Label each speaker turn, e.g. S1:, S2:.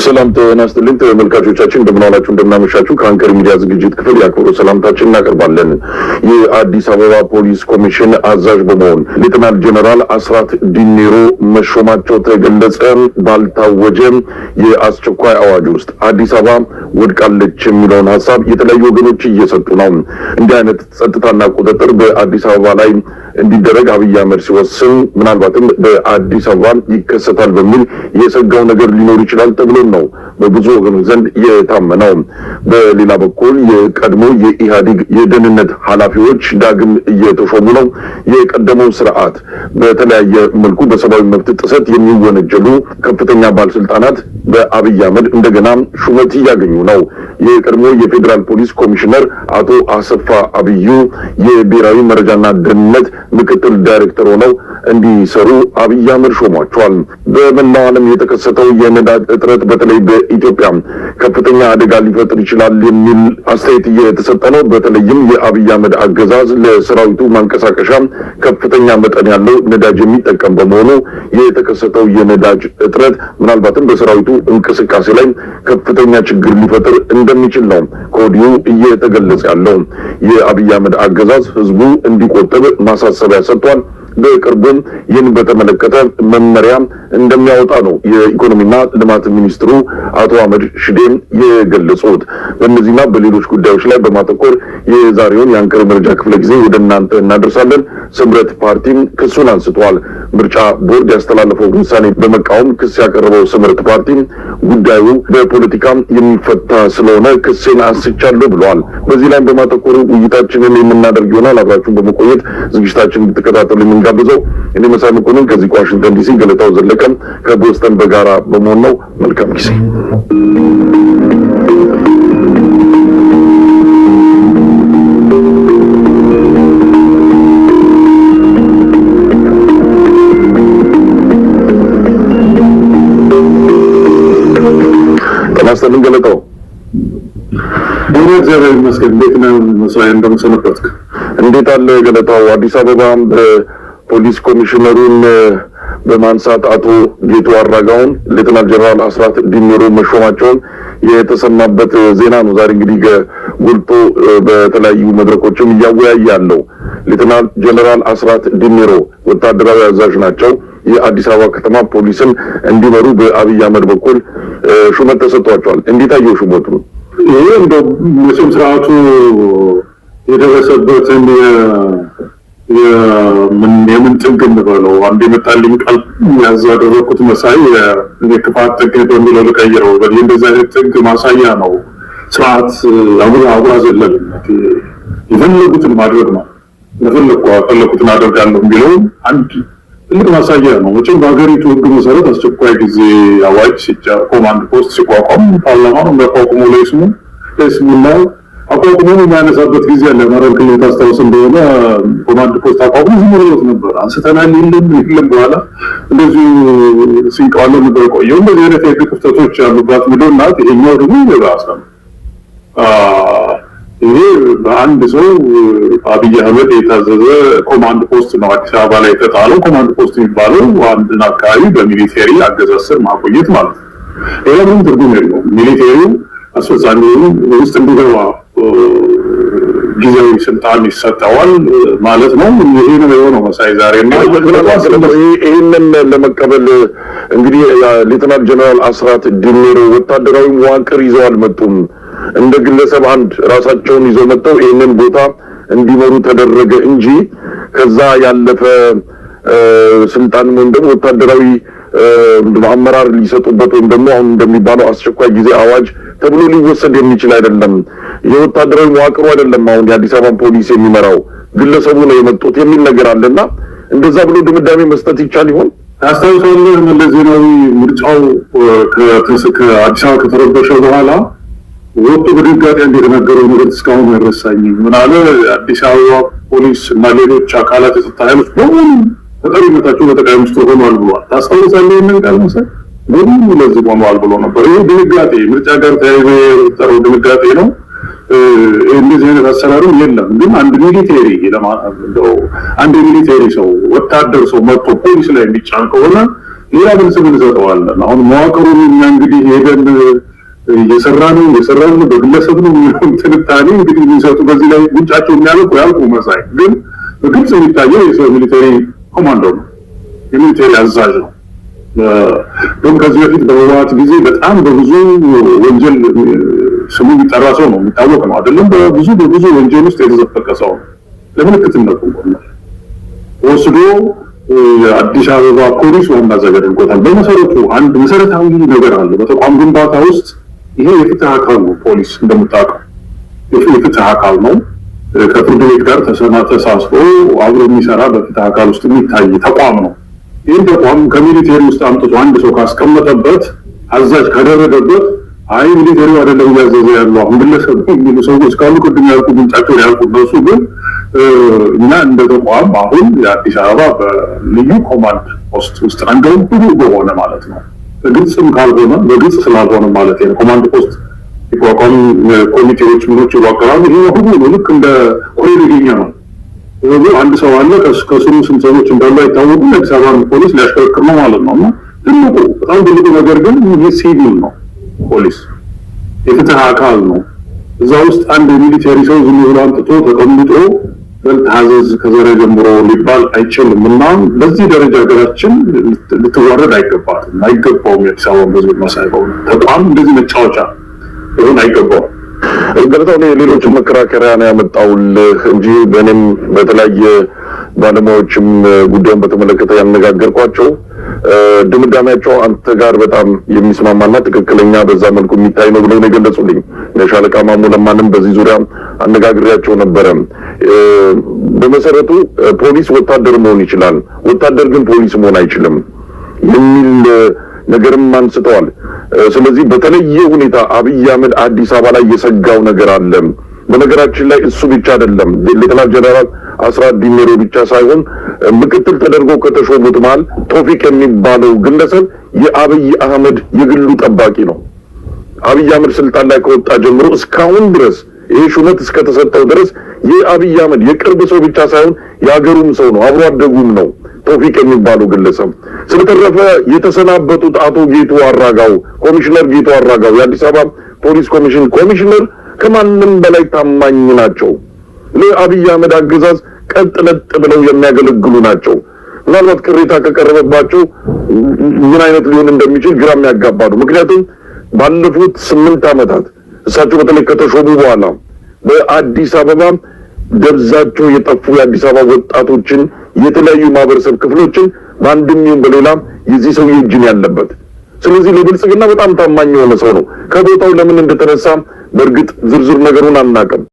S1: ሰላም ጤና ይስጥልኝ ተመልካቾቻችን፣ እንደምን ዋላችሁ እንደምናመሻችሁ። ከአንከር ሚዲያ ዝግጅት ክፍል የአክብሮት ሰላምታችንን እናቀርባለን። የአዲስ አበባ ፖሊስ ኮሚሽን አዛዥ በመሆን ሌተናል ጀነራል አስራት ዲኔሮ መሾማቸው ተገለጸ። ባልታወጀ የአስቸኳይ አዋጅ ውስጥ አዲስ አበባ ወድቃለች የሚለውን ሀሳብ የተለያዩ ወገኖች እየሰጡ ነው። እንዲህ አይነት ጸጥታና ቁጥጥር በአዲስ አበባ ላይ እንዲደረግ አብይ አህመድ ሲወስን ምናልባትም በአዲስ አበባ ይከሰታል በሚል የሰጋው ነገር ሊኖር ይችላል ተብሎ ነው በብዙ ወገኖች ዘንድ የታመነው። በሌላ በኩል የቀድሞ የኢህአዴግ የደህንነት ኃላፊዎች ዳግም እየተሾሙ ነው። የቀደመው ስርዓት በተለያየ መልኩ በሰብአዊ መብት ጥሰት የሚወነጀሉ ከፍተኛ ባለስልጣናት በአብይ አህመድ እንደገና ሹመት እያገኙ ነው። የቀድሞ የፌዴራል ፖሊስ ኮሚሽነር አቶ አሰፋ አብዩ የብሔራዊ መረጃና ደህንነት ምክትል ዳይሬክተር ሆነው እንዲሰሩ አብይ አህመድ ሾሟቸዋል። በመላው ዓለም የተከሰተው የነዳጅ እጥረት በተለይ በኢትዮጵያ ከፍተኛ አደጋ ሊፈጥር ይችላል የሚል አስተያየት እየተሰጠ ነው። በተለይም የአብይ አህመድ አገዛዝ ለሰራዊቱ ማንቀሳቀሻ ከፍተኛ መጠን ያለው ነዳጅ የሚጠቀም በመሆኑ የተከሰተው የነዳጅ እጥረት ምናልባትም በሰራዊቱ እንቅስቃሴ ላይ ከፍተኛ ችግር ሊፈጥር እንደሚችል ነው ከወዲሁ እየተገለጸ ያለው። የአብይ አህመድ አገዛዝ ህዝቡ እንዲቆጥብ ማሳሰቢያ ሰጥቷል። በቅርቡም ይህን በተመለከተ መመሪያ እንደሚያወጣ ነው የኢኮኖሚና ልማት ሚኒስትሩ አቶ አህመድ ሽዴም የገለጹት። በእነዚህና በሌሎች ጉዳዮች ላይ በማተኮር የዛሬውን የአንከር መረጃ ክፍለ ጊዜ ወደ እናንተ እናደርሳለን። ስምረት ፓርቲም ክሱን አንስቷል። ምርጫ ቦርድ ያስተላለፈው ውሳኔ በመቃወም ክስ ያቀረበው ስምረት ፓርቲ ጉዳዩ በፖለቲካ የሚፈታ ስለሆነ ክሴን አንስቻለሁ ብለዋል። በዚህ ላይ በማተኮር ውይይታችንን የምናደርግ ይሆናል። አብራችሁን በመቆየት ዝግጅታችንን እንድትከታተሉ ጋብዘው እኔ መሳይ መኮንን ከዚህ ከዋሽንግተን ዲሲ፣ ገለታው ዘለቀም ከቦስተን በጋራ በመሆን ነው። መልካም ጊዜ። ተናስተን ገለታው
S2: እግዚአብሔር ይመስገን። እንዴት ነው መሳይ? እንደምሰነበትክ?
S1: እንዴት አለ ገለታው? አዲስ አበባ ፖሊስ ኮሚሽነሩን በማንሳት አቶ ጌቱ አራጋውን ሌተናል ጀነራል አስራት ዲኔሮ መሾማቸውን የተሰማበት ዜና ነው። ዛሬ እንግዲህ ጎልቶ በተለያዩ መድረኮችም እያወያየ ያለው ሌተናል ጀነራል አስራት ዲኔሮ ወታደራዊ አዛዥ ናቸው። የአዲስ አበባ ከተማ ፖሊስን እንዲመሩ በአብይ አህመድ በኩል ሹመት ተሰጥቷቸዋል። እንዴት አየው ሹመቱን?
S2: ይሄ እንደው መቼም ስርዓቱ የደረሰበትን የምን ጥግ እንበለው አንድ የመጣልኝ ቃል ያዝ ያደረኩት መሳይ የክፋት ጥግ በሚለው ልቀይረው። እንደዚህ አይነት ጥግ ማሳያ ነው። ስርዓት አጉራ ዘለልነት የፈለጉትን ማድረግ ነው። የፈለጉትን አደርጋለሁ የሚለው አንድ ትልቅ ማሳያ ነው። መቼም በሀገሪቱ ሕግ መሰረት አስቸኳይ ጊዜ አዋጅ ኮማንድ ፖስት ሲቋቋም ፓርላማው በቋቁሞ ለስሙና አቋቁሞ የሚያነሳበት ጊዜ አለ። አማራን ክልል ታስታውስ እንደሆነ ኮማንድ ፖስት አቋቁሞ ዝም ብሎት ነበር። አንስተናል የለም በኋላ እንደዚሁ ሲንቀዋለ ነበር ቆየው። እንደዚህ አይነት የህግ ክፍተቶች ያሉባት ምድር ናት። ይሄኛው ደግሞ የባሰ ነው። ይሄ በአንድ ሰው አብይ አህመድ የታዘዘ ኮማንድ ፖስት ነው አዲስ አበባ ላይ የተጣለው። ኮማንድ ፖስት የሚባለው አንድን አካባቢ በሚሊቴሪ አገዛዝ ስር ማቆየት ማለት ነው። ይሄ ምንም ትርጉም የለውም። ሚሊቴሪው አስፈጻሚው ውስጥ እንዲገባ ጊዜያዊ ስልጣን ይሰጠዋል ማለት ነው። ይሄ ነው የሆነው መሳይ ዛሬና
S1: ይሄንን ለመቀበል እንግዲህ ሌተናል ጀነራል አስራት ዲኔሮ ወታደራዊ መዋቅር ይዘው አልመጡም። እንደ ግለሰብ አንድ ራሳቸውን ይዘው መጥተው ይሄንን ቦታ እንዲመሩ ተደረገ እንጂ ከዛ ያለፈ ስልጣን ወይም ደግሞ ወታደራዊ አመራር ሊሰጡበት ወይም ደግሞ አሁን እንደሚባለው አስቸኳይ ጊዜ አዋጅ ተብሎ ሊወሰድ የሚችል አይደለም። የወታደራዊ መዋቅሩ አይደለም አሁን የአዲስ አበባ ፖሊስ የሚመራው ግለሰቡ ነው የመጡት የሚል ነገር አለና እንደዛ ብሎ ድምዳሜ መስጠት ይቻል ይሆን?
S2: ታስታውሳለህ መለስ ዜናዊ ምርጫው ከአዲስ አበባ ከተረበሸ በኋላ ወጡ በድንጋጤ እንደተናገረው ነገር እስካሁን አይረሳኝም። ምን አለ? አዲስ አበባ ፖሊስ እና ሌሎች አካላት የጸጥታ ኃይሎች በሙሉ ተጠሪነታቸው ለጠቅላይ ሚኒስትሩ ሆኗል ብሏል። ታስታውሳለህ? ይሄንን ቃል መሰለህ በሙሉ ለዚህ ሆኗል ብሎ ነበር። ይሄ ድንጋጤ ምርጫ ጋር ተያይዞ የፈጠረው ድንጋጤ ነው። እንደዚህ አይነት አሰራርም የለም። ግን አንድ ሚሊቴሪ ሰው ወታደር ሰው መጥቶ ፖሊስ ላይ የሚጫን ከሆነ ሌላ መልስ እንሰጠዋለን። አሁን መዋቅሩን እኛ እንግዲህ ሄደን እየሰራን በግለሰብ ነው የሚሆን ትንታኔ እንግዲህ የሚሰጡ በዚህ ላይ ጉንጫቸው የሚያልቁ ያልቁ መሳይ ግን በግልጽ የሚታየው የሚሊተሪ ኮማንዶ ነው፣ የሚሊተሪ አዛዥ ነው። ግን ከዚህ በፊት በህወሓት ጊዜ በጣም በብዙ ወንጀል ስሙ የሚጠራ ሰው ነው፣ የሚታወቅ ነው አይደለም። በብዙ ወንጀል ውስጥ የተዘፈቀ ሰው ነው። ለምልክትነቱ ወስዶ የአዲስ አበባ ፖሊስ ዋና አዛዥ አድርጎታል። በመሰረቱ አንድ መሰረታዊ ነገር አለ በተቋም ግንባታ ውስጥ። ይሄ የፍትህ አካል ነው። ፖሊስ እንደምታውቀው የፍትህ አካል ነው። ከፍርድ ቤት ጋር ተሳስሮ አብሮ የሚሰራ በፍትህ አካል ውስጥ የሚታይ ተቋም ነው። ይህን ተቋም ከሚሊቴሪ ውስጥ አምጥቶ አንድ ሰው ካስቀመጠበት፣ አዛዥ ካደረገበት አይ ሚሊቴሪው አይደለም እያዘዘ ያለው አሁን ግለሰብ የሚሉ ሰዎች ካሉ ቅድም ያልኩ ጉንጫቸው ያልኩ እነሱ ግን እኛ እንደ ተቋም አሁን የአዲስ አበባ በልዩ ኮማንድ ፖስት ውስጥ አንገው ብዙ በሆነ ማለት ነው። በግልጽም ካልሆነ በግልጽ ስላልሆነ ማለት ነው ኮማንድ ፖስት የቋቋም ኮሚቴዎች ምኖች ይዋቀራሉ። ይሄ ሁሉ ልክ እንደ ኮሌጅኛ ነው። ይሄ አንድ ሰው አለ ከስሩ ስንት ሰዎች እንዳሉ አይታወቁም። የአዲስ አበባ ፖሊስ ሊያሽከረክር ነው ማለት ነው። እና ትልቁ በጣም ትልቁ ነገር ግን ይህ ሲቪል ነው። ፖሊስ የፍትህ አካል ነው። እዛ ውስጥ አንድ ሚሊቴሪ ሰው ዝም ብሎ አንጥቶ ተቀምጦ በልታዘዝ ከዘረ ጀምሮ ሊባል አይችልም። እና በዚህ ደረጃ ሀገራችን ልትዋረድ አይገባውም። የአዲስ አበባ ህዝብ ማሳይባው ተቋም እንደዚህ መጫወቻ ይሁን አይገባውም።
S1: ገለታው ሌሎች መከራከሪያ ነው ያመጣውልህ እንጂ በእኔም በተለያየ ባለሙያዎችም ጉዳዩን በተመለከተ ያነጋገርኳቸው ድምዳሜያቸው አንተ ጋር በጣም የሚስማማና ትክክለኛ በዛ መልኩ የሚታይ ነው ብለው ነው የገለጹልኝ። ሻለቃ ማሞ ለማንም በዚህ ዙሪያ አነጋግሬያቸው ነበረ። በመሰረቱ ፖሊስ ወታደር መሆን ይችላል፣ ወታደር ግን ፖሊስ መሆን አይችልም የሚል ነገርም አንስተዋል። ስለዚህ በተለየ ሁኔታ አብይ አህመድ አዲስ አበባ ላይ የሰጋው ነገር አለ። በነገራችን ላይ እሱ ብቻ አይደለም፣ ሌተናል ጀነራል አስራት ዲኔሮ ብቻ ሳይሆን ምክትል ተደርጎ ከተሾሙት መሃል ቶፊቅ የሚባለው ግለሰብ የአብይ አህመድ የግሉ ጠባቂ ነው። አብይ አህመድ ስልጣን ላይ ከወጣ ጀምሮ እስካሁን ድረስ ይሄ ሹመት እስከተሰጠው ድረስ የአብይ አህመድ የቅርብ ሰው ብቻ ሳይሆን የሀገሩም ሰው ነው፣ አብሮ አደጉም ነው ቶፊቅ የሚባለው ግለሰብ። ስለተረፈ የተሰናበቱት አቶ ጌቱ አራጋው፣ ኮሚሽነር ጌቱ አራጋው የአዲስ አበባ ፖሊስ ኮሚሽን ኮሚሽነር ከማንም በላይ ታማኝ ናቸው። ለአብይ አህመድ አገዛዝ ቀጥለጥ ብለው የሚያገለግሉ ናቸው። ምናልባት ቅሬታ ከቀረበባቸው ምን አይነት ሊሆን እንደሚችል ግራም ያጋባሉ። ምክንያቱም ባለፉት 8 ዓመታት እሳቸው በተለይ ከተሾሙ በኋላ በአዲስ አበባ ደብዛቸው የጠፉ የአዲስ አበባ ወጣቶችን፣ የተለያዩ ማህበረሰብ ክፍሎችን በአንድም ይሁን በሌላ የዚህ ሰው እጅን ያለበት። ስለዚህ ለብልጽግና በጣም ታማኝ የሆነ ሰው ነው። ከቦታው ለምን እንደተነሳ በእርግጥ ዝርዝር ነገሩን አናውቅም።